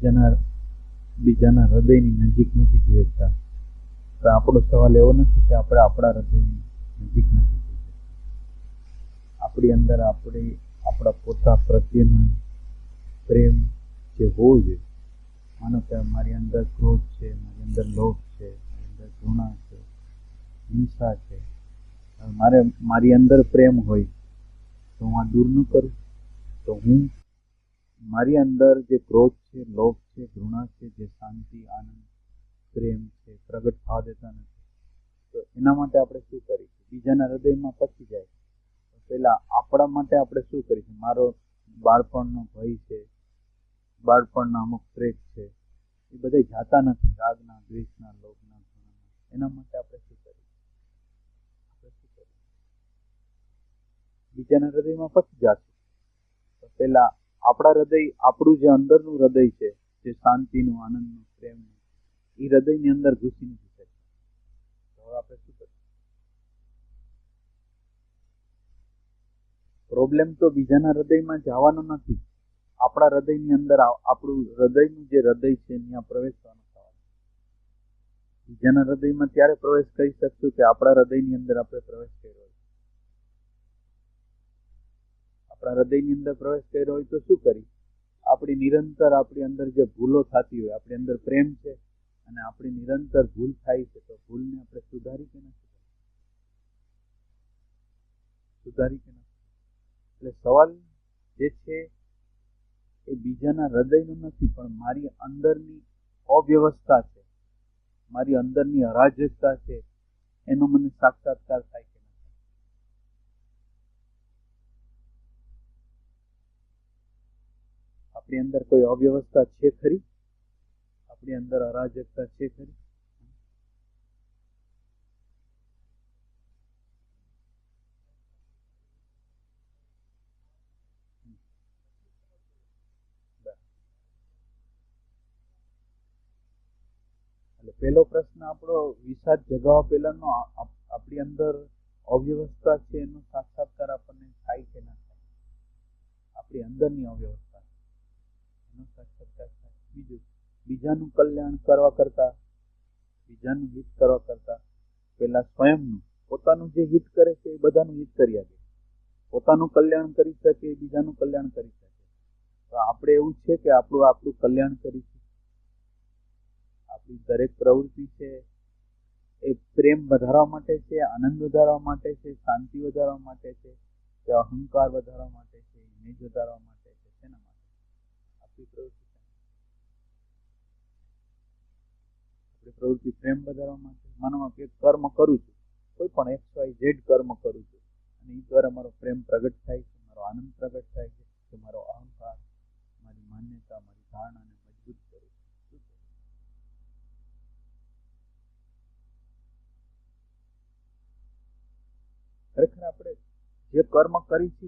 બીજાના બીજાના હૃદયની નજીક નથી જઈ શકતા. તો આપણો સવાલ એવો નથી કે આપણે આપણા હૃદયની નજીક નથી જઈ શકતા. આપણી અંદર આપણા પોતા પ્રત્યેનો પ્રેમ જે હોવો જોઈએ. માનો કે મારી અંદર ક્રોધ છે, મારી અંદર લોભ છે, મારી અંદર ઘૃણા છે, હિંસા છે. મારી અંદર પ્રેમ હોય તો હું આ દૂર ન કરું. તો હું મારી અંદર જે ક્રોધ છે, લોભ છે, ઘૃણા છે, જે શાંતિ, આનંદ, પ્રેમ છે, પ્રગટ થવા દેતા નથી. તો એના માટે આપણે શું કરીશું? બીજાના હૃદયમાં પચી જાય પહેલા આપણા માટે આપણે શું કરીશું? મારો બાળપણનો ભય છે, બાળપણના અમુક ટ્રેક છે, એ બધા જાતા નથી. રાગના, દ્વેષના, લોભના, ઘૃણાના. એના માટે આપણે શું કરીશું? બીજાના હૃદયમાં પચી જશે. તો પહેલા આપણા હૃદય, આપણું જે અંદરનું હૃદય છે, જે શાંતિનું, આનંદનું, પ્રેમનું, એ હૃદયની અંદર ઘૂસી નથી શકતું. તો હવે આપણે શું કરીશું? પ્રોબ્લેમ તો બીજાના હૃદયમાં જવાનો નથી. આપણા હૃદયની અંદર, આપણું હૃદયનું જે હૃદય છે ત્યાં પ્રવેશવાનો સવાલ. બીજાના હૃદયમાં ત્યારે પ્રવેશ કરી શકશું કે આપણા હૃદયની અંદર આપણે પ્રવેશ કર્યો. આપણા હૃદયની અંદર પ્રવેશ કર્યો હોય તો શું કરી? આપણી નિરંતર આપણી અંદર જે ભૂલો થતી હોય, આપણી અંદર પ્રેમ છે અને આપણી નિરંતર ભૂલ થાય છે, તો ભૂલને આપણે સુધારી કે નથી? સુધારી કે નથી? એટલે સવાલ જે છે એ બીજાના હૃદયનો નથી, પણ મારી અંદરની અવ્યવસ્થા છે, મારી અંદરની અરાજકતા છે, એનો મને સાક્ષાત્કાર થાય કે નથી? આપણી અંદર કોઈ અવ્યવસ્થા છે ખરી? આપણી અંદર અરાજકતા છે ખરી? એટલે પહેલો પ્રશ્ન આપણો વિષાદ જગાવવા પહેલાનો, આપણી અંદર અવ્યવસ્થા છે એનો સાક્ષાત્કાર આપણને થાય કે ના થાય? આપણી અંદરની અવ્યવસ્થા એનો સાક્ષાત્કાર થાય. બીજું, બીજાનું કલ્યાણ કરવા કરતા, બીજાનું હિત કરવા કરતા પહેલા સ્વયંનું, પોતાનું જે હિત કરે છે એ બધાનું હિત કરી આપે. પોતાનું કલ્યાણ કરી શકે, બીજાનું કલ્યાણ કરી શકે. તો આપણે એવું છે કે આપણું કલ્યાણ કરીશું. આપણી દરેક પ્રવૃત્તિ છે એ પ્રેમ વધારવા માટે છે, આનંદ વધારવા માટે છે, શાંતિ વધારવા માટે છે, કે અહંકાર વધારવા માટે છે, ઇમેજ વધારવા માટે છે? શેના માટે આપણી પ્રવૃત્તિ? આપણી પ્રવૃત્તિ પ્રેમ વધારવા માટે. માનો કે કર્મ કરું છું, કોઈ પણ XYZ કર્મ કરું છું, અને એ દ્વારા મારો પ્રેમ પ્રગટ થાય છે, મારો આનંદ પ્રગટ થાય છે, કે મારો અહંકાર, મારી માન્યતા, મારી ધારણાને મજબૂત કરું છું. ખરેખર આપણે જે કર્મ કરી છે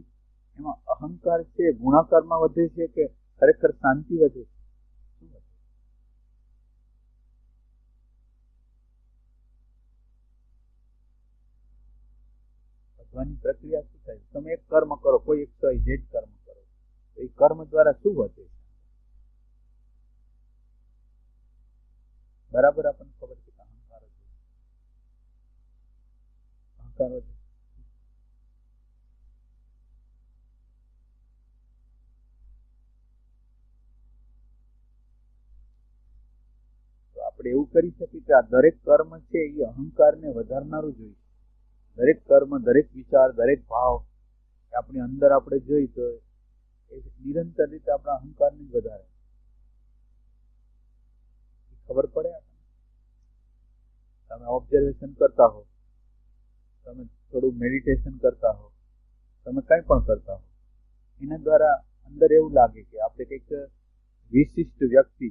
એમાં અહંકાર છે, ગુણાકારમાં વધે છે કે ખરેખર શાંતિ વધે છે? શું વધે? વધવાની પ્રક્રિયા શું થાય? તમે એક કર્મ કરો, કોઈ XYZ કર્મ કરો, તો એ કર્મ દ્વારા શું વધે? બરાબર આપણને ખબર છે કે અહંકાર વધે. અહંકાર વધે. આપણે એવું કરી શકીએ કે આ દરેક કર્મ છે એ અહંકારને વધારનારું જોઈએ. દરેક કર્મ, દરેક વિચાર, દરેક ભાવ આપણી અંદર આપણે જોઈ તો એ નિરંતર રીતે આપણા અહંકારને જ વધારે. ખબર પડે આપણને? તમે ઓબ્ઝર્વેશન કરતા હો, તમે થોડું મેડિટેશન કરતા હો, તમે કંઈ પણ કરતા હો, એના દ્વારા અંદર એવું લાગે કે આપણે કંઈક વિશિષ્ટ વ્યક્તિ,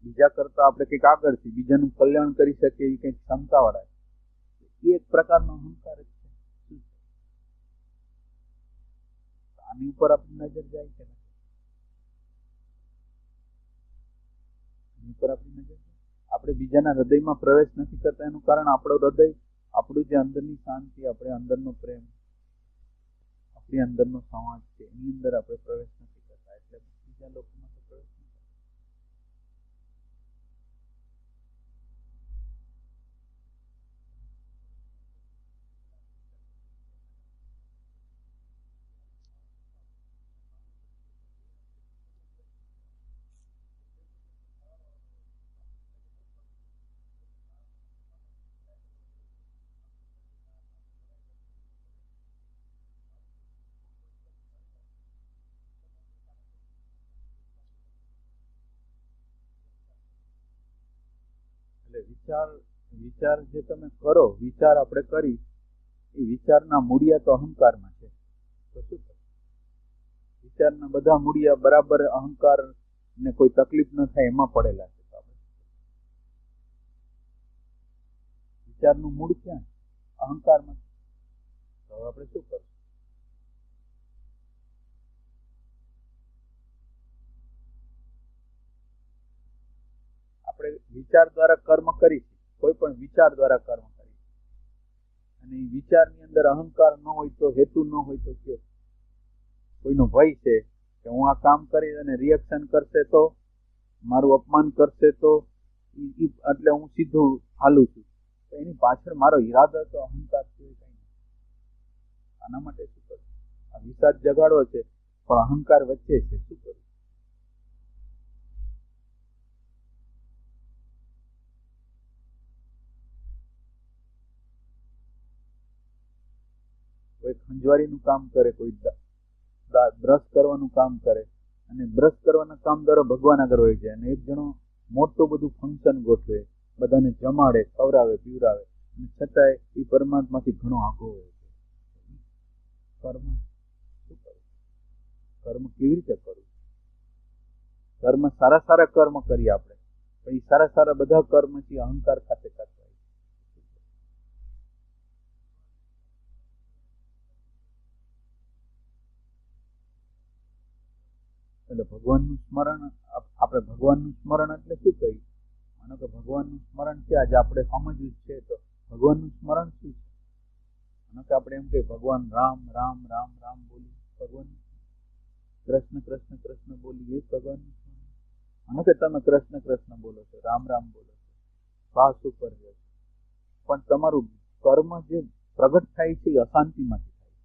બીજા કરતા આપણે કંઈક આગળ છે, બીજાનું કલ્યાણ કરી શકે એવી કંઈક ક્ષમતાવાળા, એ એક પ્રકારનો અહંકાર જ છે. આની ઉપર આપણી નજર જાય છે ને? આની ઉપર આપણી નજર જાય. આપણે બીજાના હૃદયમાં પ્રવેશ નથી કરતા એનું કારણ આપણું હૃદય, આપણું જે અંદરની શાંતિ, આપણે અંદરનો પ્રેમ, આપણી અંદરનો સમાજ છે, એની અંદર આપણે પ્રવેશ નથી કરતા. એટલે બીજા લોકોમાં તો પ્રવેશ નથી. વિચાર વિચાર જે તમે કરો, વિચાર આપણે કરી, એ વિચારના મૂળિયા તો અહંકારમાં છે. તો શું કરે? વિચારના બધા મૂળિયા બરાબર અહંકાર ને કોઈ તકલીફ ન થાય એમાં પડેલા છે. વિચારનું મૂળ ક્યાં? અહંકારમાં. તો આપણે શું કરશું? આપણે વિચાર દ્વારા કર્મ કરીશું, કોઈ પણ વિચાર દ્વારા કર્મ કરીશું, અને વિચારની અંદર અહંકાર ન હોય તો, હેતુ ન હોય તો કયો? કોઈનો ભય છે કે હું આ કામ કરી અને રિએક્શન કરશે તો, મારું અપમાન કરશે તો, એટલે હું સીધું હાલું છું. તો એની પાછળ મારો ઈરાદો તો અહંકાર છે. આના માટે શું કરું? આ વિષાદ જગાડો છે પણ અહંકાર વચ્ચે છે. શું કરું? કોઈ ખંજવારીનું કામ કરે, કોઈ બ્રશ કરવાનું કામ કરે, અને બ્રશ કરવાના કામ દ્વારા ભગવાન આગળ હોય છે, અને એક જણો મોટું બધું ફંક્શન ગોઠવે, બધાને જમાડે, ખવડાવે, પીવડાવે, અને છતાંય એ પરમાત્માથી ઘણો આગો હોય છે. કર્મ શું કરવું? કર્મ કેવી રીતે કરવું? કર્મ સારા સારા કર્મ કરીએ આપણે, પણ એ સારા સારા બધા કર્મથી અહંકાર ખાતે કરતા હોય. એટલે ભગવાનનું સ્મરણ, આપણે ભગવાનનું સ્મરણ એટલે શું કહ્યું? માનો કે ભગવાનનું સ્મરણ છે, આજે આપણે સમજવું છે, તો ભગવાનનું સ્મરણ શું છે? માનો કે આપણે એમ કહીએ ભગવાન રામ રામ રામ રામ બોલી, ભગવાન કૃષ્ણ કૃષ્ણ કૃષ્ણ બોલી, એ ભગવાનનું સ્મરણ. માનો કે તમે કૃષ્ણ કૃષ્ણ બોલો છો, રામ રામ બોલો છો, શ્વાસ ઉપર છે, પણ તમારું કર્મ જે પ્રગટ થાય છે એ અશાંતિમાંથી થાય,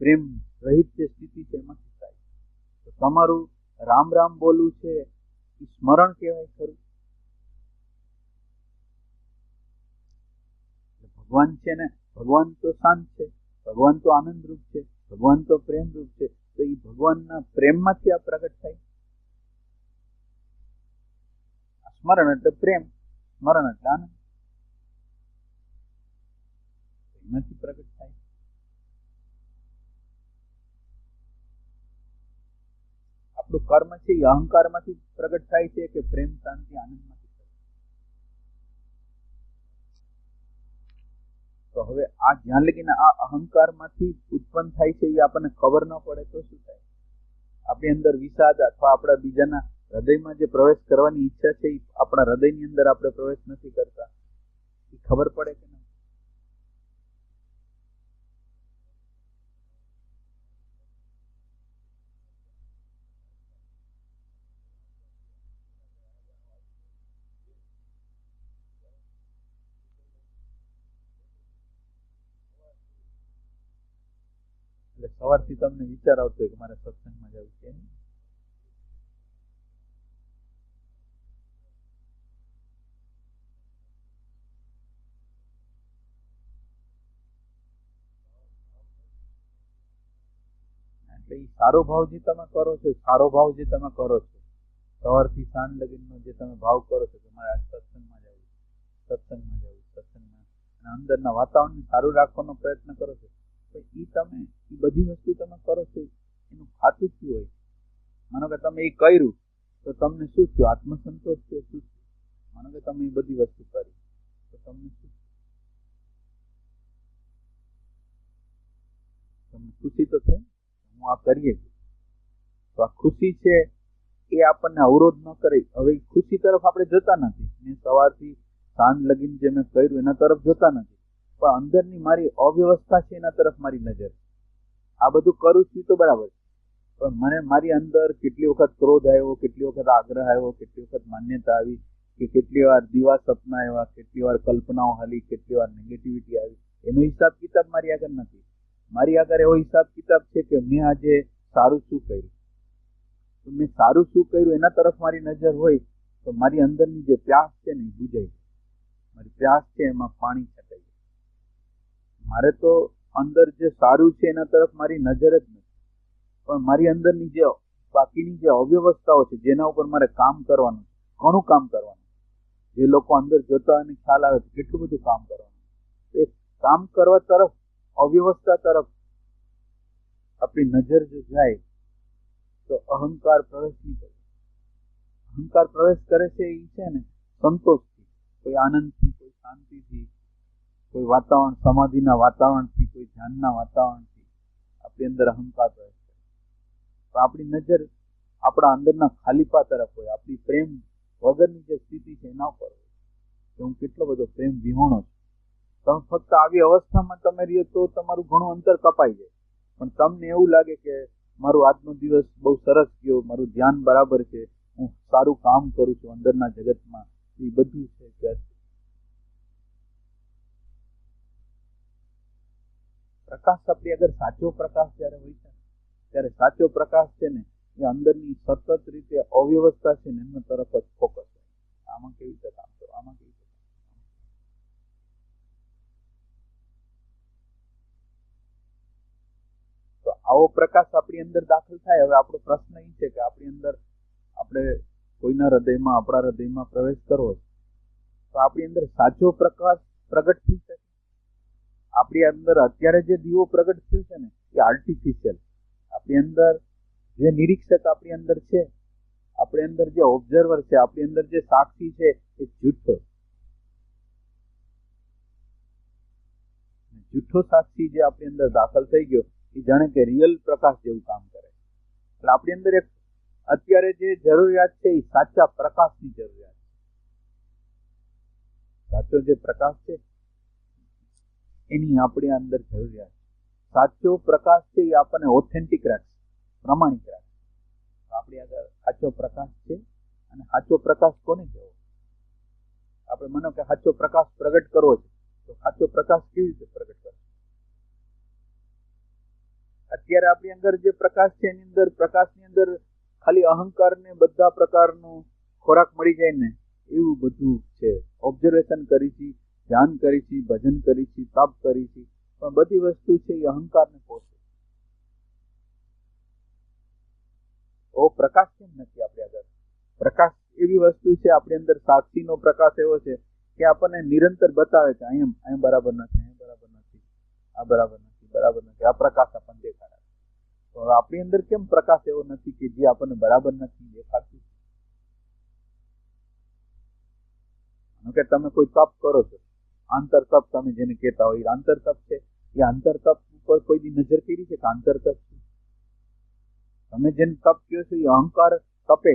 પ્રેમ રહિત જે સ્થિતિ છે એમાંથી થાય. તો તમારું રામ રામ બોલવું છે એ સ્મરણ કહેવાય ખરું? ભગવાન છે ને, ભગવાન તો શાંત છે, ભગવાન તો આનંદ રૂપ છે, ભગવાન તો પ્રેમ રૂપ છે, તો એ ભગવાનના પ્રેમમાંથી આ પ્રગટ થાય. સ્મરણ એટલે પ્રેમ, સ્મરણ એટલે આનંદ, એમાંથી પ્રગટ થાય. આપણું કર્મ છે એ અહંકારમાંથી પ્રગટ થાય છે કે પ્રેમ, શાંતિ, આનંદમાંથી? તો હવે આ જ્યાં લગીને આ અહંકારમાંથી ઉત્પન્ન થાય છે એ આપણને ખબર ન પડે તો શું થાય? આપણી અંદર વિષાદ અથવા આપણા બીજાના હૃદયમાં જે પ્રવેશ કરવાની ઈચ્છા છે એ આપણા હૃદયની અંદર આપણે પ્રવેશ નથી કરતા, એ ખબર પડે કે નહીં? એટલે સવારથી તમને વિચાર આવતો હોય કે મારે સત્સંગમાં જવું છે, એટલે એ સારો ભાવ જે તમે કરો છો, સારો ભાવ જે તમે કરો છો, સવારથી સાંજ લગીનો જે તમે ભાવ કરો છો કે મારે આ સત્સંગમાં જવું, સત્સંગમાં જવું, સત્સંગમાં, અને અંદરના વાતાવરણને સારું રાખવાનો પ્રયત્ન કરો છો, તો એ તમે એ બધી વસ્તુ તમે કરો છો એનું ખાતું શું હોય? માનો કે તમે એ કર્યું તો તમને શું થયું? આત્મસંતોષ થયો? શું થયું? માનો કે તમે એ બધી વસ્તુ કરી તો તમને શું? તમને ખુશી તો થઈ, હું આ કરીએ છું. તો આ ખુશી છે એ આપણને અવરોધ ન કરે. હવે ખુશી તરફ આપણે જતા નથી, મેં સવારથી સાંજ લગીને જે મેં કર્યું એના તરફ જતા નથી, પણ અંદરની મારી અવ્યવસ્થા છે એના તરફ મારી નજર. આ બધું કરું છું તો બરાબર, પણ મને મારી અંદર કેટલી વખત ક્રોધ આવ્યો, કેટલી વખત આગ્રહ આવ્યો, કેટલી વખત માન્યતા આવી, કે કેટલી વાર દીવા સપના આવ્યા, કેટલી વાર કલ્પનાઓ હાલી, કેટલી વાર નેગેટિવિટી આવી, એનો હિસાબ કિતાબ મારી આગળ નથી. મારી આગળ એવો હિસાબ કિતાબ છે કે મેં આજે સારું શું કર્યું. તો મેં સારું શું કર્યું એના તરફ મારી નજર હોય તો મારી અંદરની જે પ્યાસ છે ને એ બુજાઈ જાય. મારી પ્યાસ છે એમાં પાણી છટાઈ જાય. મારે તો અંદર જે સારું છે એના તરફ મારી નજર જ નથી, પણ મારી અંદરની જે બાકીની જે અવ્યવસ્થાઓ છે જેના ઉપર મારે કામ કરવાનું, ઘણું કામ કરવાનું, જે લોકો અંદર જોતા હોય એને ખ્યાલ આવે કે કેટલું બધું કામ કરવાનું. એ કામ કરવા તરફ, અવ્યવસ્થા તરફ આપણી નજર જો જાય તો અહંકાર પ્રવેશ નહીં કરે. અહંકાર પ્રવેશ કરે છે એ છે ને સંતોષથી, કોઈ આનંદથી, કોઈ શાંતિથી, કોઈ વાતાવરણ, સમાધિના વાતાવરણથી, કોઈ ધ્યાનના વાતાવરણથી આપણી અંદર અહંકાર પ્રવેશ કરે. તો આપણી નજર આપણા અંદરના ખાલીપા તરફ હોય, આપણી પ્રેમ વગરની જે સ્થિતિ છે એના ઉપર હોય કે હું કેટલો બધો પ્રેમ વિહોણો છું. તમે ફક્ત આવી અવસ્થામાં તમે રહ્યો તો તમારું ઘણું અંતર કપાઈ જાય, પણ તમને એવું લાગે કે મારો આજનો દિવસ બહુ સરસ ગયો, મારું ધ્યાન બરાબર છે, હું સારું કામ કરું છું અંદરના જગતમાં, એ બધું છે કે પ્રકાશ આપણી અગર સાચો પ્રકાશ જયારે હોય છે ત્યારે સાચો પ્રકાશ છે ને એ અંદરની સતત રીતે અવ્યવસ્થા છે ને એના તરફ જ ફોકસ થાય. આમાં કેવી રીતે કામ કરો, આમાં કેવી રીતે. તો આવો પ્રકાશ આપણી અંદર દાખલ થાય. હવે આપણો પ્રશ્ન એ છે કે આપણી અંદર આપણે કોઈના હૃદયમાં, આપણા હૃદયમાં પ્રવેશ કરવો છે તો આપણી અંદર સાચો પ્રકાશ પ્રગટ થઈ શકે. આપણી અંદર અત્યારે જે દીવો પ્રગટ થયું છે ને એ આર્ટિફિશિયલ. આપણી અંદર જે નિરીક્ષક આપણી અંદર છે, આપણી અંદર જે ઓબ્ઝર્વર છે, આપણી અંદર જે સાક્ષી છે એ જૂઠો સાક્ષી જે આપણી અંદર દાખલ થઈ ગયો એ જાણે કે રિયલ પ્રકાશ જેવું કામ કરે. એટલે આપણી અંદર એક અત્યારે જે જરૂરિયાત છે એ સાચા પ્રકાશની જરૂરિયાત છે. સાચો જે પ્રકાશ છે એની આપણી અંદર જરૂરિયાત. સાચો પ્રકાશ છે એ આપણને ઓથેન્ટિક રાખશે, પ્રમાણિક રાખશે. આપણી આગળ સાચો પ્રકાશ છે. અને સાચો પ્રકાશ કોને કહેવો? આપણે માનો કે સાચો પ્રકાશ પ્રગટ કરવો છે તો સાચો પ્રકાશ કેવી રીતે પ્રગટ કરવો? અત્યારે આપણી અંદર જે પ્રકાશ છે એની અંદર, પ્રકાશની અંદર ખાલી અહંકાર ને બધા પ્રકારનો ખોરાક મળી જાય ને એવું બધું છે. ઓબ્ઝર્વેશન કરી છે, ધ્યાન કરી છે, ભજન કરી છે, તપ કરી છે, પણ બધી વસ્તુ છે એ અહંકારને પોષે. ઓ પ્રકાશ કેમ નથી આપણી આગળ? પ્રકાશ એવી વસ્તુ છે આપણી અંદર, સાક્ષીનો પ્રકાશ એવો છે કે આપણને નિરંતર બતાવે કે અહીંયા બરાબર નથી, અહીંયા બરાબર નથી, આ બરાબર નથી, બરાબર નથી. આ પ્રકાશ આપણને દેખાડે. તો આપણી અંદર કેમ પ્રકાશ એવો નથી કે જે આપણને બરાબર નથી દેખાતું? કે તમે કોઈ તપ કરો છો, આંતર તપ તમે જેને કહેતા હોય, આંતર તપ છે. એ આંતર તપ ઉપર કોઈ દી નજર કરી છે કે આંતર તપ છે? તમે જેને તપ કહો છો એ અહંકાર તપે.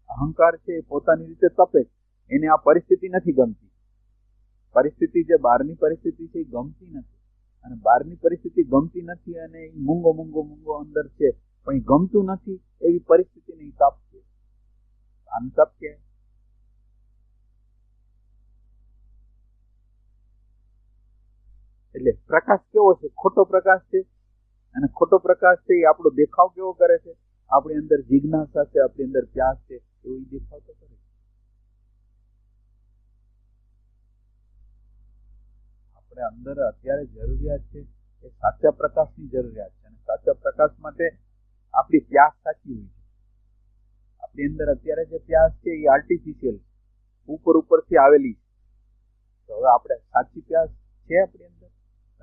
અહંકાર છે એ પોતાની રીતે તપે. એને આ પરિસ્થિતિ નથી ગમતી. પરિસ્થિતિ જે બહારની પરિસ્થિતિ છે એ ગમતી નથી. અને બહારની પરિસ્થિતિ ગમતી નથી અને એ મૂંગો અંદર છે, પણ એ ગમતું નથી એવી પરિસ્થિતિને એ તપ છે. આમ તપ કે એટલે પ્રકાશ કેવો છે? ખોટો પ્રકાશ છે. અને ખોટો પ્રકાશ છે એ આપણો દેખાવ કેવો કરે છે? આપણી અંદર જિજ્ઞાસા છે, આપણી અંદર પ્યાસ છે, એવો એ દેખાવ તો કરે. આપણે અંદર અત્યારે જરૂરિયાત છે એ સાચા પ્રકાશની જરૂરિયાત છે. અને સાચા પ્રકાશ માટે આપણી પ્યાસ સાચી હોય છે. આપણી અંદર અત્યારે જે પ્યાસ છે એ આર્ટિફિશિયલ ઉપરથી આવેલી છે. તો હવે આપણે સાચી પ્યાસ છે આપણી અંદર?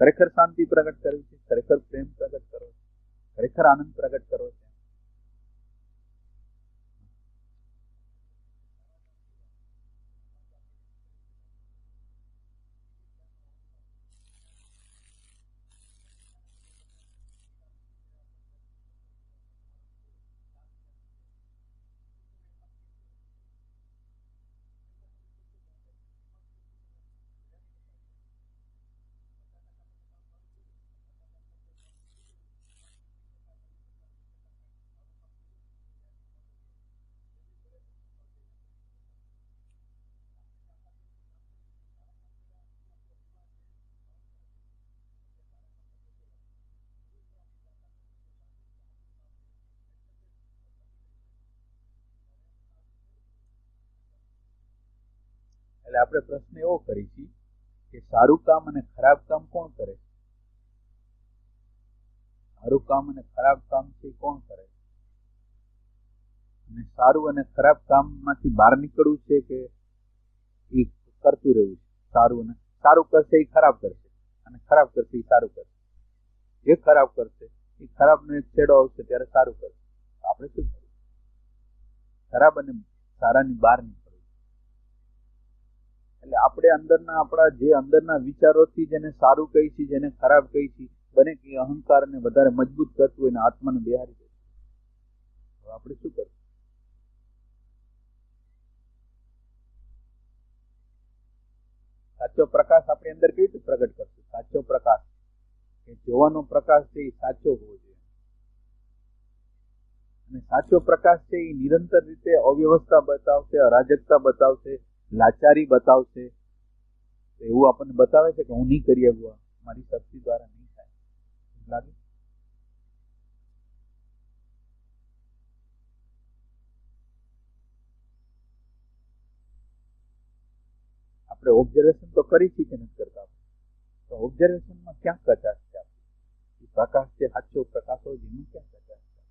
ખરેખર શાંતિ પ્રગટ કરવી છે, ખરેખર પ્રેમ પ્રગટ કરવો છે, ખરેખર આનંદ પ્રગટ કરવો છે. એટલે આપણે પ્રશ્ન એવો કરી છે કે સારું કામ અને ખરાબ કામ કોણ કરે? સારું કામ અને ખરાબ કામ છે કોણ કરે? અને સારું અને ખરાબ કામમાંથી બહાર નીકળવું છે કે એ કરતું રહેવું છે. સારું ને સારું કરશે એ ખરાબ કરશે, અને ખરાબ કરશે એ સારું કરશે. જે ખરાબ કરશે એ ખરાબનો એક છેડો આવશે ત્યારે સારું કરશે. આપણે શું કરવું? ખરાબ અને સારાની બહાર નીકળવું. એટલે આપણે આપણા જે અંદરના વિચારોથી જેને સારું કહી છે, જેને ખરાબ કહી છે, બને કે અહંકારને વધારે મજબૂત કરતું હોય ને આત્માને બિહારી દે. હવે આપણે શું કરવું? સાચો પ્રકાશ આપણી અંદર કેવી રીતે પ્રગટ કરશે? સાચો પ્રકાશ, કે જોવાનો પ્રકાશ છે એ સાચો હોવો જોઈએ. અને સાચો પ્રકાશ છે એ નિરંતર રીતે અવ્યવસ્થા બતાવશે, અરાજકતા બતાવશે, લાચારી બતાવશે. એવું આપણને બતાવે છે કે હું નહીં કરી શકું, મારી શક્તિ દ્વારા નહીં થાય. લાગે આપણે ઓબ્ઝર્વેશન તો કરી છે કે નથી કરતા? તો ઓબ્ઝર્વેશનમાં ક્યાં કચાશ છે? પ્રકાશ જે સાચો પ્રકાશ હોય એમાં ક્યાં કચાશ છે?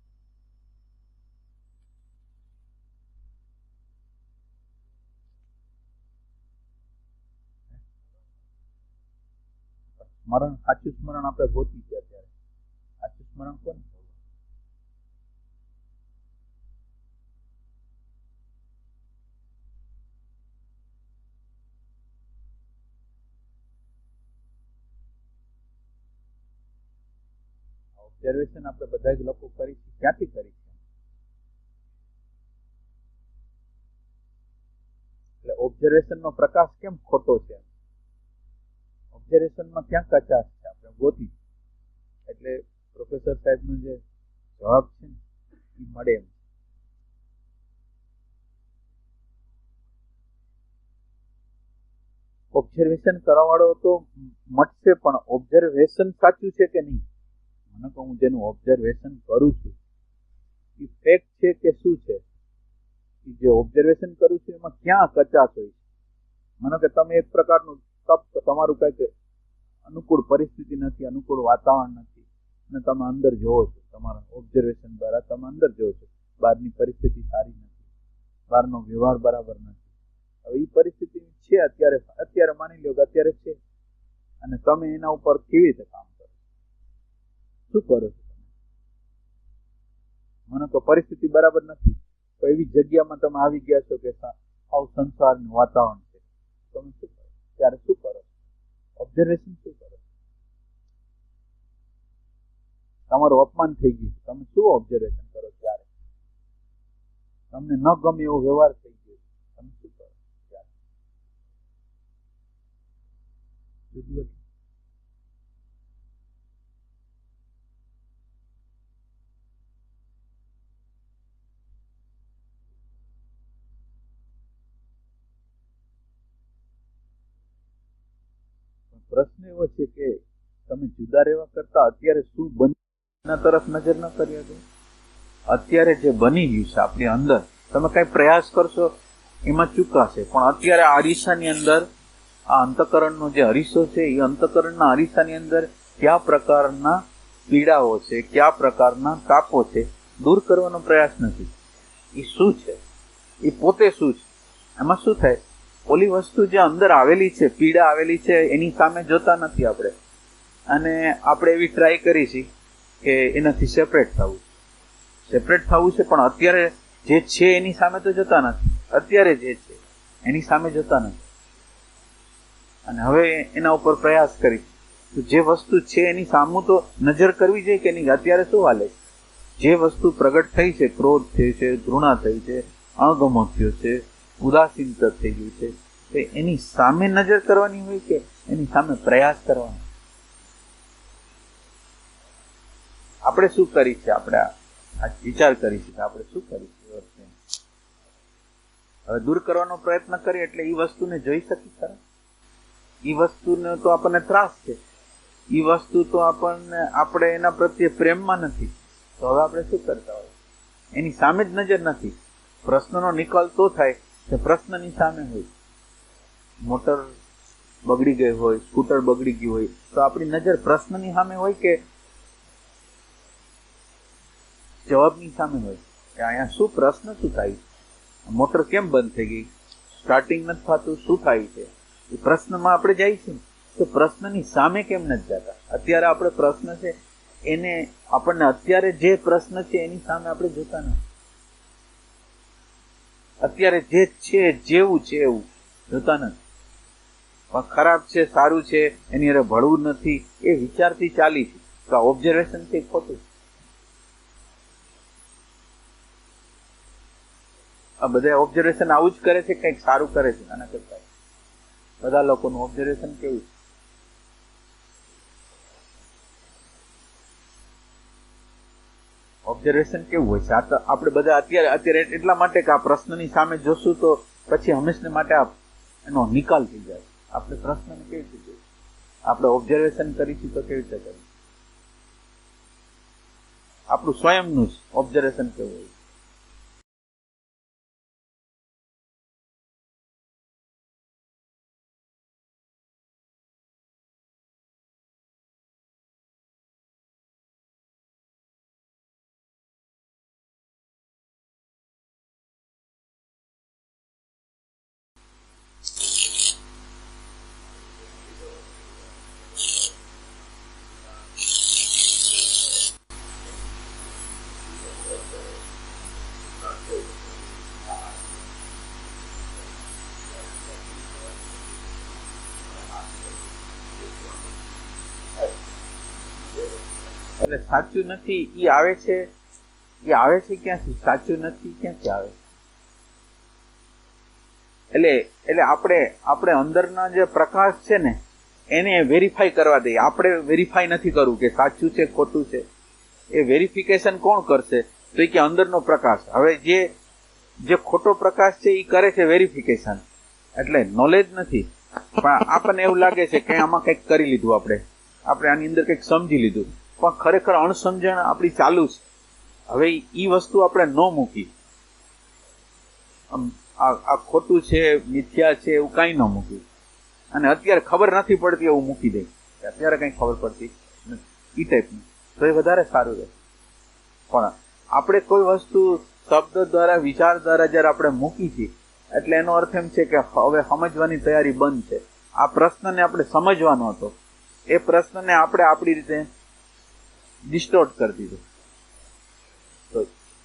સ્મરણ, સાચું સ્મરણ આપણે ગોતી છે અત્યારે. સાચું સ્મરણ કોને? ઓબ્ઝર્વેશન આપણે બધા જ લોકો કરી છે. ક્યાંથી કરી છે? એટલે ઓબ્ઝર્વેશનનો પ્રકાશ કેમ ખોટો છે? ઓબ્ઝર્વેશનમાં ક્યાં કચાશ છે? આપણે ગોતી. એટલે પ્રોફેસર સાહેબનો જે જવાબ છે ને એ મળે એમ. ઓબ્ઝર્વેશન કરવાવાળો તો મળશે, પણ ઓબ્ઝર્વેશન સાચું છે કે નહીં? મને કહું, હું જેનું ઓબ્ઝર્વેશન કરું છું એ ફેક્ટ છે કે શું છે? જે ઓબ્ઝર્વેશન કરું છું એમાં ક્યાં કચાશ હોય છે? મને કે તમે એક પ્રકારનું તપ, તમારું કંઈક અનુકૂળ પરિસ્થિતિ નથી, અનુકૂળ વાતાવરણ નથી, અને તમે અંદર જોવો છો. તમારા ઓબ્ઝર્વેશન દ્વારા તમે અંદર જોવો છો બહારની પરિસ્થિતિ સારી નથી, બહારનો વ્યવહાર બરાબર નથી. હવે એ પરિસ્થિતિ છે અત્યારે માની લો કે અત્યારે છે, અને તમે એના ઉપર કેવી રીતે કામ કરો? શું કરો છો તમે? મને તો પરિસ્થિતિ બરાબર નથી, તો એવી જગ્યામાં તમે આવી ગયા છો કે આવું સંસારનું વાતાવરણ છે, તમે શું કરો? ત્યારે શું કરો? ઓબ્ઝર્વેશન શું કરો? તમારું અપમાન થઈ ગયું, તમે શું ઓબ્ઝર્વેશન કરો? ત્યારે તમને ન ગમે એવો વ્યવહાર થઈ ગયો, તમે શું કરો? ત્યારે પ્રશ્ન એવો છે કે તમે જુદા રહેવા કરતા અત્યારે શું બની તરફ નજર ન કરી શકો? અત્યારે જે બની ગયું છે આપણી અંદર, તમે કઈ પ્રયાસ કરશો એમાં ચૂકાશે. પણ અત્યારે આ અરીસાની અંદર, આ અંતઃકરણનો જે અરીસો છે, એ અંતઃકરણના અરીસાની અંદર કયા પ્રકારના પીડાઓ છે, કયા પ્રકારના તાપો છે, દૂર કરવાનો પ્રયાસ નથી. એ શું છે? એ પોતે શું છે? એમાં શું થાય? ઓલી વસ્તુ જે અંદર આવેલી છે, પીડા આવેલી છે, એની સામે જોતા નથી આપણે, અને આપણે એવી ટ્રાય કરી છે કે એનાથી સેપરેટ થવું છે, પણ અત્યારે જે છે એની સામે તો જોતા નથી. અત્યારે જે છે એની સામે જોતા નથી, અને હવે એના ઉપર પ્રયાસ કરી તો જે વસ્તુ છે એની સામું તો નજર કરવી જોઈએ કે નહીં? અત્યારે શું હાલે? જે વસ્તુ પ્રગટ થઈ છે, ક્રોધ થયો છે, ઘૃણા થઈ છે, અણગમો થયો છે, ઉદાસીન થઈ ગયું છે, તો એની સામે નજર કરવાની હોય કે એની સામે પ્રયાસ કરવાનો? આપણે શું કરી છે? આપણે આ વિચાર કરી છે કે આપણે શું કરી છે? હવે દૂર કરવાનો પ્રયત્ન કરીએ એટલે એ વસ્તુને જોઈ શકીએ ખરા? એ વસ્તુને તો આપણને ત્રાસ છે, એ વસ્તુ તો આપણે એના પ્રત્યે પ્રેમમાં નથી, તો હવે આપણે શું કરતા હોય? એની સામે જ નજર નથી. પ્રશ્નનો નિકાલ તો થાય કે પ્રશ્નની સામે હોય. મોટર બગડી ગઈ હોય, સ્કૂટર બગડી ગયું હોય, તો આપણી નજર પ્રશ્નની સામે હોય કે જવાબની સામે હોય કે અહીંયા શું પ્રશ્ન શું થાય? મોટર કેમ બંધ થઈ ગઈ? સ્ટાર્ટિંગ નથી થતું, શું થાય છે? એ પ્રશ્નમાં આપણે જાય છે તો પ્રશ્નની સામે કેમ નથી જતા? અત્યારે આપણે પ્રશ્ન છે એને આપણને અત્યારે જે પ્રશ્ન છે એની સામે આપણે જોતા નથી. અત્યારે જે છે જેવું છે એવું જોતા નથી. પણ ખરાબ છે સારું છે એની અરે ભળવું નથી એ વિચારથી ચાલી છે તો આ ઓબ્ઝર્વેશન થી ખોટું. આ બધા ઓબ્ઝર્વેશન આવું જ કરે છે, કંઈક સારું કરે છે આના કરતા. બધા લોકોનું ઓબ્ઝર્વેશન કેવું છે? ઓબ્ઝર્વેશન કેવું હોય છે? આ તો આપણે બધા અત્યારે એટલા માટે કે આ પ્રશ્નની સામે જોશું તો પછી હંમેશા માટે એનો નિકાલ થઈ જાય. આપણે પ્રશ્નને કેવી રીતે જોઈશું? આપણે ઓબ્ઝર્વેશન કરીશું તો કેવી રીતે કરીશું? આપણું સ્વયંનું જ ઓબ્ઝર્વેશન કેવું હોય? એટલે સાચું નથી એ આવે છે ક્યાંથી? સાચું નથી ક્યાંથી આવે? એટલે આપણે અંદરના જે પ્રકાશ છે ને એને વેરીફાઈ કરવા દઈએ. આપણે વેરીફાઈ નથી કરવું કે સાચું છે ખોટું છે. એ વેરિફિકેશન કોણ કરશે? તો કે અંદરનો પ્રકાશ. હવે જે ખોટો પ્રકાશ છે એ કરે છે વેરિફિકેશન. એટલે નોલેજ નથી, પણ આપણને એવું લાગે છે કે આમાં કંઈક કરી લીધું, આપણે આની અંદર કંઈક સમજી લીધું, પણ ખરેખર અણસમજણ આપણી ચાલુ છે. હવે એ વસ્તુ આપણે ન મૂકી, આ ખોટું છે મિથ્યા છે એવું કાંઈ ન મૂકી, અને અત્યારે ખબર નથી પડતી એવું મૂકી દે, અત્યારે કંઈ ખબર પડતી નથી એ ટાઈપનું, તો એ વધારે સારું રહે. પણ આપણે કોઈ વસ્તુ શબ્દ દ્વારા વિચાર દ્વારા જયારે આપણે મૂકી છીએ એટલે એનો અર્થ એમ છે કે હવે સમજવાની તૈયારી બંધ છે. આ પ્રશ્નને આપણે સમજવાનો હતો, એ પ્રશ્નને આપણે આપણી રીતે ડિસ્ટોર્ટ કરી દીધું. તો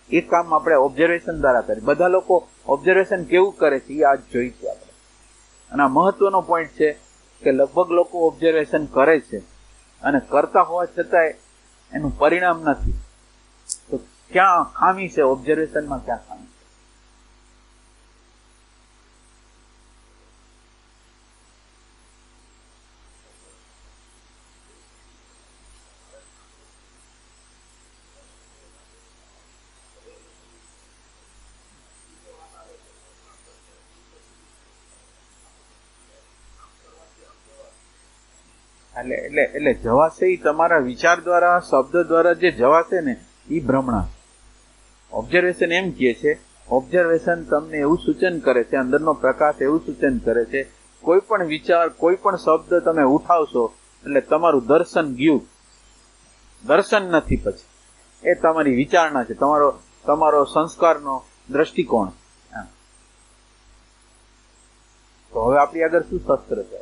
એ કામ આપણે ઓબ્ઝર્વેશન દ્વારા કરીએ. બધા લોકો ઓબ્ઝર્વેશન કેવું કરે છે એ આજ જોઈશું આપણે. અને આ મહત્વનો પોઈન્ટ છે કે લગભગ લોકો ઓબ્ઝર્વેશન કરે છે અને કરતા હોવા છતાંય એનું પરિણામ નથી. તો ક્યાં ખામી છે ઓબ્ઝર્વેશનમાં? ક્યાં ખામી? એટલે જવાશે એ તમારા વિચાર દ્વારા, શબ્દ દ્વારા જે જવાશે ને એ ભ્રમણા. ઓબ્ઝર્વેશન એમ કહે છે, ઓબ્ઝર્વેશન તમને એવું સૂચન કરે છે, અંદરનો પ્રકાશ એવું સૂચન કરે છે, કોઈ પણ વિચાર, કોઈ પણ શબ્દ તમે ઉઠાવશો એટલે તમારું દર્શન ગયું. દર્શન નથી પછી, એ તમારી વિચારણા છે, તમારો સંસ્કારનો દ્રષ્ટિકોણ. તો હવે આપણી આગળ શું શસ્ત્ર છે?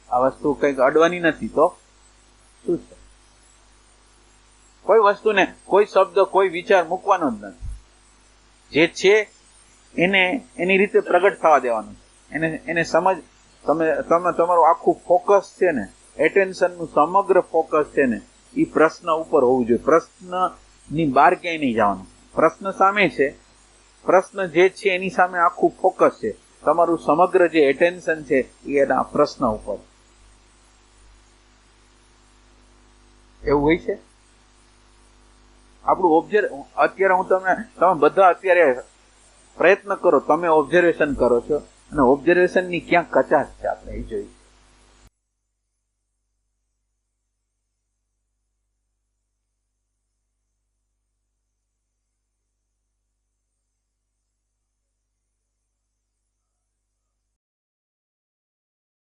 આ વસ્તુ કંઈક અડવાની નથી તો શું છે? કોઈ વસ્તુને, કોઈ શબ્દ, કોઈ વિચાર મૂકવાનો જ નથી. જે છે એને એની રીતે પ્રગટ થવા દેવાનું. એને સમજ. તમે તમારું આખું ફોકસ છે ને, એટેન્શનનું સમગ્ર ફોકસ છે ને એ પ્રશ્ન ઉપર હોવું જોઈએ. પ્રશ્નની બહાર ક્યાંય નહીં જવાનું. પ્રશ્ન સામે છે, પ્રશ્ન જે છે એની સામે આખું ફોકસ છે. તમારું સમગ્ર જે એટેન્શન છે એ એના પ્રશ્ન ઉપર. એવું હોય છે આપણું અત્યારે તમે બધા અત્યારે પ્રયત્ન કરો, તમે ઓબ્ઝર્વેશન કરો છો અને ઓબ્ઝર્વેશનની ક્યાં કચાશ છે આપણે એ જોઈએ.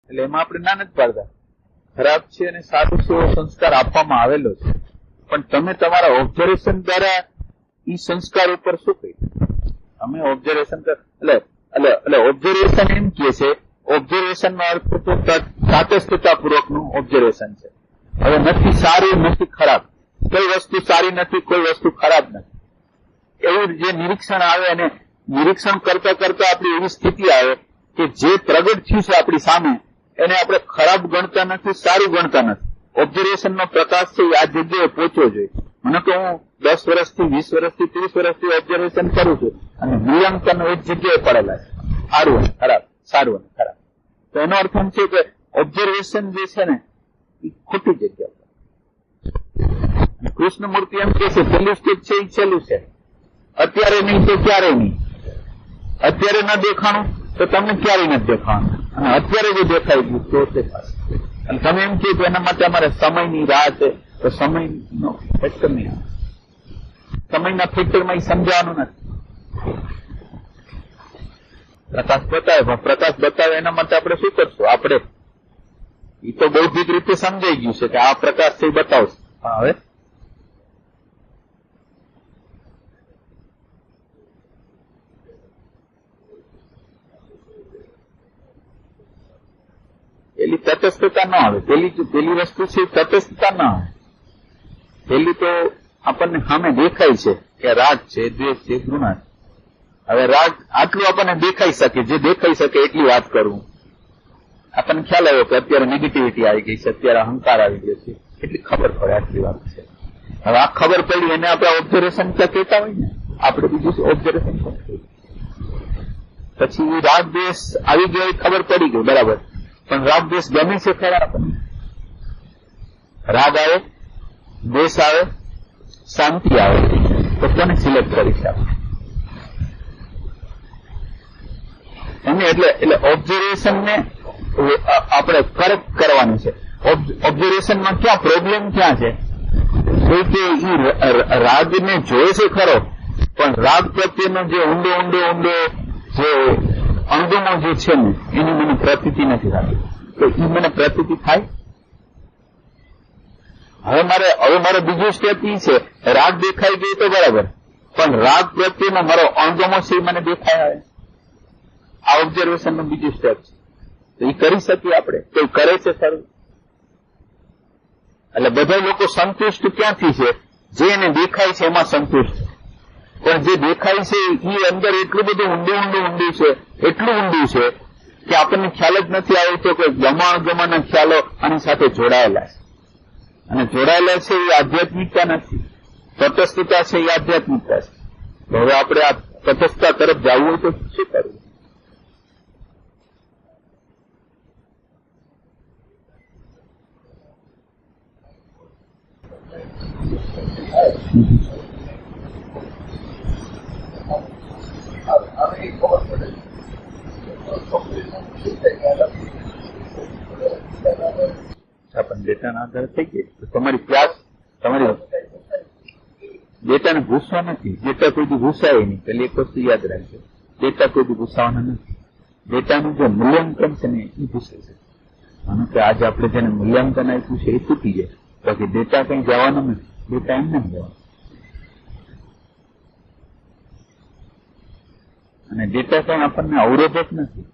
એટલે એમાં આપણે ના નથી પાડતા. ખરાબ છે અને સારું છે એવો સંસ્કાર આપવામાં આવેલો છે, પણ તમે તમારા ઓબ્ઝર્વેશન દ્વારા એ સંસ્કાર ઉપર શું કહ્યું? તમે ઓબ્ઝર્વેશન એટલે એટલે ઓબ્ઝર્વેશન એમ કે છે, ઓબ્ઝર્વેશન નો અર્થ તો સાતત્યતાપૂર્વકનું ઓબ્ઝર્વેશન છે. હવે નથી સારું નથી ખરાબ, કોઈ વસ્તુ સારી નથી, કોઈ વસ્તુ ખરાબ નથી, એવું જે નિરીક્ષણ આવે અને નિરીક્ષણ કરતા કરતા આપણી એવી સ્થિતિ આવે કે જે પ્રગટ થયું છે આપણી સામે એને આપણે ખરાબ ગણતા નથી, સારું ગણતા નથી. ઓબ્ઝર્વેશન નો પ્રકાશ છે એ આ જગ્યાએ પહોંચવો જોઈએ. મને તો હું 10 વર્ષથી 20 વર્ષથી 30 વર્ષથી ઓબ્ઝર્વેશન કરું છું અને મૂલ્યાંકન એક જગ્યાએ પડેલા છે, સારું અને ખરાબ, સારું અને ખરાબ. તો એનો અર્થ એમ છે કે ઓબ્ઝર્વેશન જે છે ને એ ખોટી જગ્યા પર. કૃષ્ણમૂર્તિ એમ કે છે પેલું સ્ટેજ છે એ છેલ્લું છે, અત્યારે નહીં તો ક્યારે નહીં. અત્યારે ન દેખાણું તો તમને ક્યારેય નથી દેખાવાનું, અને અત્યારે જો દેખાઈ ગયું તો તે પાસે. અને તમે એમ કહ્યું તો એના માટે અમારે સમયની રાહ છે, તો સમયનો ફેક્ટર નહીં આવે. સમયના ફેક્ટરમાં એ સમજાવવાનું નથી. પ્રકાશ બતાવે, પણ પ્રકાશ બતાવે એના માટે આપણે શું કરશું? આપણે એ તો બૌદ્ધિક રીતે સમજાઈ ગયું છે કે આ પ્રકાશ છે એ બતાવશે. હવે પેલી તટસ્થતા ન આવે, પેલી વસ્તુ છે તટસ્થતા ન આવે. પેલી તો આપણને સામે દેખાય છે કે રાગ છે, દ્વેષ છે, ઘૃણા છે. હવે રાગ આટલું આપણને દેખાઈ શકે, જે દેખાઈ શકે એટલી વાત કરવું. આપણને ખ્યાલ આવ્યો કે અત્યારે નેગેટિવિટી આવી ગઈ છે, અત્યારે અહંકાર આવી ગયો છે, એટલી ખબર પડે આટલી વાત છે. હવે આ ખબર પડી એને આપણે ઓબ્ઝર્વેશન ક્યાં કહેતા હોય ને, આપણે બીજું ઓબ્ઝર્વેશન પછી રાગ દ્વેષ આવી ગયો એ ખબર પડી ગઈ, બરાબર. પણ રાગ દ્વેષ ગમે છે ખરા આપણને? રાગ આવે, દ્વેષ આવે, શાંતિ આવે, તો કોને સિલેક્ટ કરી છે આપણે? એટલે ઓબ્ઝર્વેશન ને આપણે કરેક્ટ કરવાનું છે. ઓબ્ઝર્વેશનમાં ક્યાં પ્રોબ્લેમ ક્યાં છે? કે રાગને જોયે છે ખરો, પણ રાગ પ્રત્યેનો જે ઊંડો જે અણગમો જે છે ને એની મને પ્રતીતિ નથી થતી. તો એ મને પ્રતીતિ થાય. હવે મારે બીજું સ્ટેપ એ છે, રાગ દેખાઈ ગઈ તો બરાબર, પણ રાગ પ્રત્યેનો મારો અણગમો છે એ મને દેખાય આવે. આ ઓબ્ઝર્વેશન નું બીજું સ્ટેપ છે. તો એ કરી શકીએ આપણે? કોઈ કરે છે ખરું? એટલે બધા લોકો સંતુષ્ટ ક્યાંથી છે? જે એને દેખાય છે એમાં સંતુષ્ટ. પણ જે દેખાય છે એ અંદર એટલું બધું ઊંડું છે, એટલું ઊંડું છે કે આપણને ખ્યાલ જ નથી આવતો કે ગમાના ખ્યાલો આની સાથે જોડાયેલા છે. અને જોડાયેલા છે એ આધ્યાત્મિકતા નથી, તટસ્થતા છે એ આધ્યાત્મિકતા છે. તો હવે આપણે આ તટસ્થતા તરફ જવું હોય તો શું કરવું? પણ ડેટાના આધારે થઈ ગઈ તો તમારી પ્યાસ, તમારી ડેટાને ભૂસવા નથી. ડેટા કોઈ દી ભૂસાય નહીં. પેલી એક વસ્તુ યાદ રાખજો, ડેટા કોઈ દી ભૂસાવાના નથી. ડેટાનું જે મૂલ્યાંકન છે ને એ ભૂસે છે. માનો કે આજે આપણે જેને મૂલ્યાંકન આપ્યું છે એ તૂટી જાય, બાકી ડેટા કઈ જવાનો નથી. ડેટા એમને જવાનો. અને ડેટા કઈ આપણને અવરોધ જ નથી.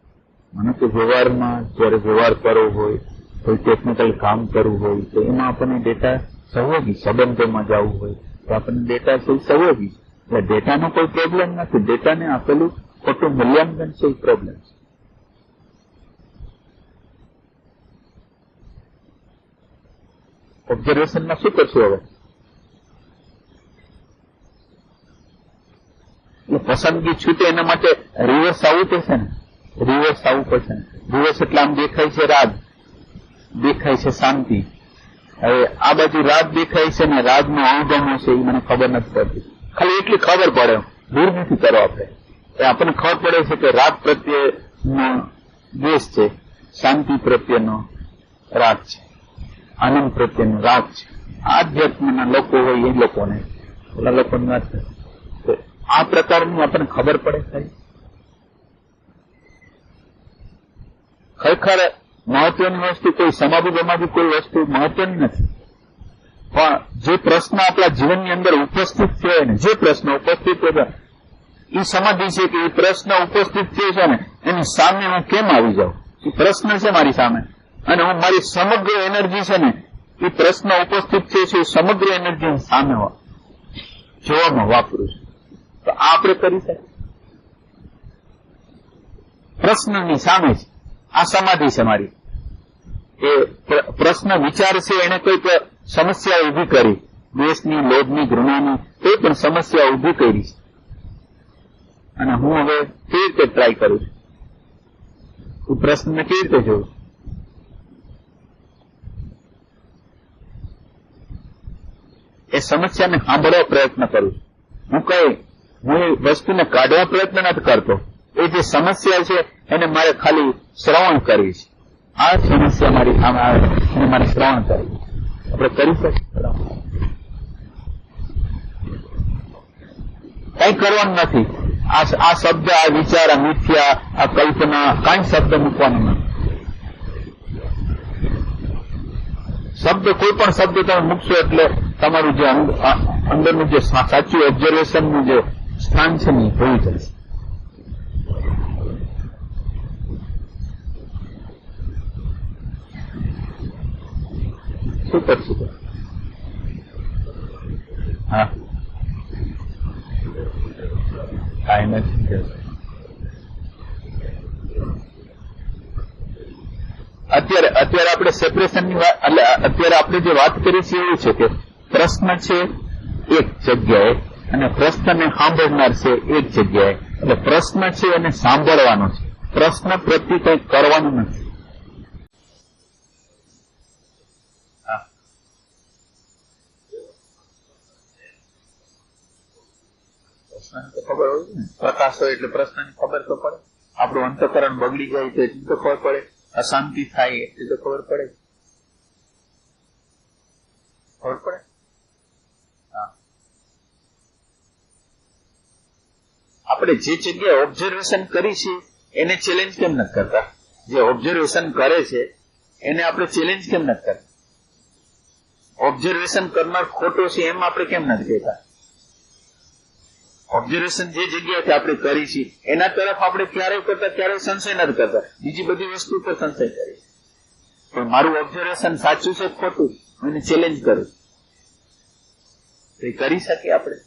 મને તો વ્યવહારમાં જયારે વ્યવહાર કરવો હોય, કોઈ ટેકનિકલ કામ કરવું હોય તો એમાં આપણને ડેટા સહયોગી, સંબંધોમાં જવું હોય તો આપણને ડેટા છે સહયોગી. એટલે ડેટાનો કોઈ પ્રોબ્લેમ નથી. ડેટાને આપેલું ખોટું મૂલ્યાંકન છે એ પ્રોબ્લેમ છે. ઓબ્ઝર્વેશનમાં શું કરશું હવે? એટલે પસંદગી છૂટે એના માટે રિવર્સ આવવું પડશે ને, રિવર્સ આવવું પડશે ને. રિવર્સ એટલે આમ દેખાય છે રાગ, દેખાય છે શાંતિ. હવે આ બાજુ રાગ દેખાય છે ને રાગનો અણગમો છે એ મને ખબર નથી પડતી. ખાલી એટલી ખબર પડે, દૂર નથી કરો આપણે. આપણને ખબર પડે છે કે રાગ પ્રત્યેનો દ્વેષ છે, શાંતિ પ્રત્યેનો રાગ છે, આનંદ પ્રત્યેનો રાગ છે. આધ્યાત્મના લોકો હોય એ લોકોને, ઓલા લોકોની વાત કરે. આ પ્રકારની આપણને ખબર પડે ખરી. ખરેખર મહત્વની વસ્તુ કોઈ સમાધિ કોઈ વસ્તુ મહત્વની નથી. પણ જે પ્રશ્ન આપણા જીવનની અંદર ઉપસ્થિત થયો ને, જે પ્રશ્ન ઉપસ્થિત થયો એ સમાધિ છે કે એ પ્રશ્ન ઉપસ્થિત થયો છે ને એની સામે હું કેમ આવી જાઉં? એ પ્રશ્ન છે મારી સામે, અને હું મારી સમગ્ર એનર્જી છે ને એ પ્રશ્ન ઉપસ્થિત થયો છે એ સમગ્ર એનર્જી સામે જોવામાં વાપરું છું. તો આ આપણે કરી શકીએ. પ્રશ્નની સામે છે આ સમાધિ છે મારી. એ પ્રશ્ન વિચાર છે એને કોઈક સમસ્યા ઊભી કરી, દ્વેષની, લોભની, ઘૃણાની કોઈ પણ સમસ્યા ઊભી કરી છે, અને હું હવે કેવી રીતે ટ્રાય કરું છું? હું પ્રશ્નને કેવી રીતે જોઉં? એ સમસ્યાને સાંભળવા પ્રયત્ન કરું છું. હું એ વસ્તુને કાઢવા પ્રયત્ન નથી કરતો. એ જે સમસ્યા છે એને મારે ખાલી શ્રવણ કરવી છે. આ સમસ્યા મારી સામે આવે અને મારે શ્રવણ કરવી. આપણે કરી શકીએ? કઈ કરવાનું નથી. આ શબ્દ, આ વિચાર, આ મિથ્યા, આ કલ્પના, કઈ શબ્દ મૂકવાનો નથી. શબ્દ, કોઈ પણ શબ્દ તમે મૂકશો એટલે તમારું જે અંદરનું જે સાચું ઓબ્ઝર્વેશનનું જે સ્થાન છે ને ભૂલી જશે. શું કરશું? હા, કાંઈ નથી. અત્યારે આપણે સેપરેશનની વાત, એટલે અત્યારે આપણે જે વાત કરી છે એવું છે કે પ્રશ્ન છે એક જગ્યાએ અને પ્રશ્નને સાંભળનાર છે એક જગ્યાએ. એટલે પ્રશ્ન છે એને સાંભળવાનો છે, પ્રશ્ન પ્રત્યે કંઈ કરવાનું નથી. પ્રશ્નની તો ખબર હોય ને, પ્રકાશ હોય એટલે પ્રશ્નની ખબર તો પડે. આપણું અંતઃકરણ બગડી જાય તો એટલી તો ખબર પડે, અશાંતિ થાય એટલી તો ખબર પડે. ખબર પડે. આપણે જે જગ્યાએ ઓબ્ઝર્વેશન કરી છે એને ચેલેન્જ કેમ નથી કરતા? જે ઓબ્ઝર્વેશન કરે છે એને આપણે ચેલેન્જ કેમ નથી કરતા? ઓબ્ઝર્વેશન કરનાર ખોટો છે એમ આપણે કેમ નથી કહેતા? ઓબ્ઝર્વેશન જે જગ્યાએથી આપણે કરી છે એના તરફ આપણે ક્યારેય કરતા ક્યારેય સંશય નથી કરતા. બીજી બધી વસ્તુ પર સંશય કરી, પણ મારું ઓબ્ઝર્વેશન સાચું છે ખોટું હું એને ચેલેન્જ કરું તો એ કરી શકીએ આપણે?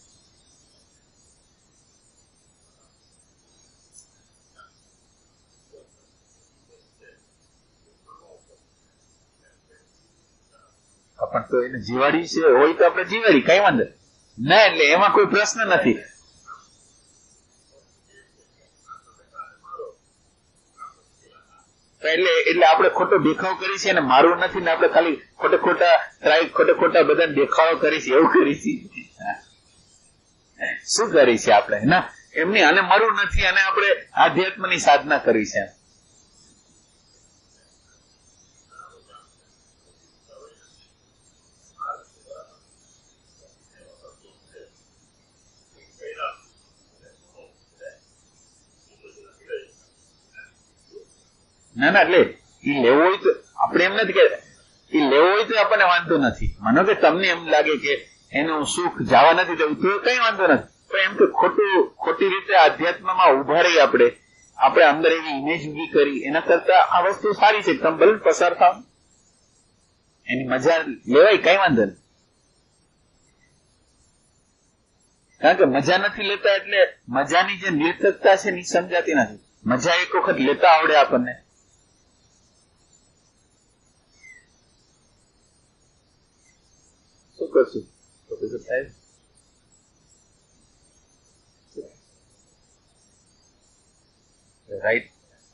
પણ તો એને જીવાડી છે હોય તો આપણે જીવાડી, કઈ વાંધો ના. એટલે એમાં કોઈ પ્રશ્ન નથી. એટલે આપણે ખોટો દેખાવ કરી છે ને મારું નથી ને આપણે ખાલી ખોટા બધાને દેખાવો કરી છે એવું કરી છે. શું કરી છે આપણે? ના, એમની આને મારું નથી અને આપણે આધ્યાત્મની સાધના કરી છે. ના ના, એટલે એ લેવો હોય તો આપણે એમ નથી કે એ લેવો હોય તો આપણને વાંધો નથી. માનો કે તમને એમ લાગે કે એનું સુખ જવા નથી દેવું તો કઈ વાંધો નથી, પણ એમ કે ખોટી રીતે આધ્યાત્મમાં ઉભા રહી આપણે અંદર એવી ઇમેજ ઉભી કરી એના કરતા આ વસ્તુ સારી છે. તમે ભલે પસાર થાવ, એની મજા લેવાય, કઈ વાંધો નહીં. કારણ કે મજા નથી લેતા એટલે મજાની જે નિર્થકતા છે એ સમજાતી નથી. મજા એક વખત લેતા આવડે આપણને. શું કરશું પ્રોફેસર સાહેબ?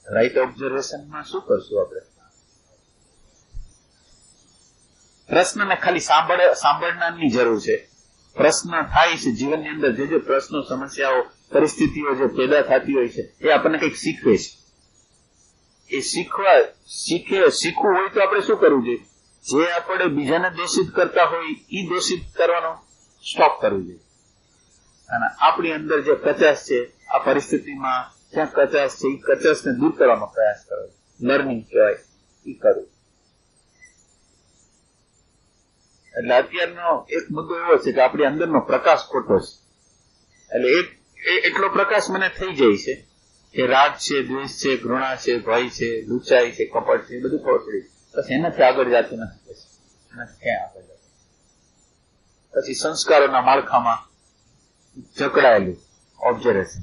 રાઈટ ઓબ્ઝર્વેશનમાં શું કરશું આપણે? પ્રશ્નને ખાલી સાંભળનારની જરૂર છે. પ્રશ્ન થાય છે જીવનની અંદર, જે પ્રશ્નો, સમસ્યાઓ, પરિસ્થિતિઓ જે પેદા થતી હોય છે એ આપણને કંઈક શીખવે છે. એ શીખવું હોય તો આપણે શું કરવું જોઈએ? જે આપણે બીજાને દોષિત કરતા હોય એ દોષિત કરવાનો સ્ટોપ કરવું જોઈએ. અને આપણી અંદર જે કચાશ છે આ પરિસ્થિતિમાં ક્યાં કચાશ છે એ કચાશને દૂર કરવાનો પ્રયાસ કરવો, લર્નિંગ કહેવાય એ કરવું. એટલે અત્યારનો એક મુદ્દો એવો છે કે આપણી અંદરનો પ્રકાશ ખોટો છે. એટલે એટલો પ્રકાશ મને થઈ જાય છે કે રાગ છે, દ્વેષ છે, ઘૃણા છે, ભય છે, લુચાઈ છે, કપટ છે, બધું ખબર પડી. બસ એનાથી આગળ જતું નથી. એનાથી ક્યાંય આગળ જતું પછી સંસ્કારોના માળખામાં જકડાયેલું ઓબ્ઝર્વેશન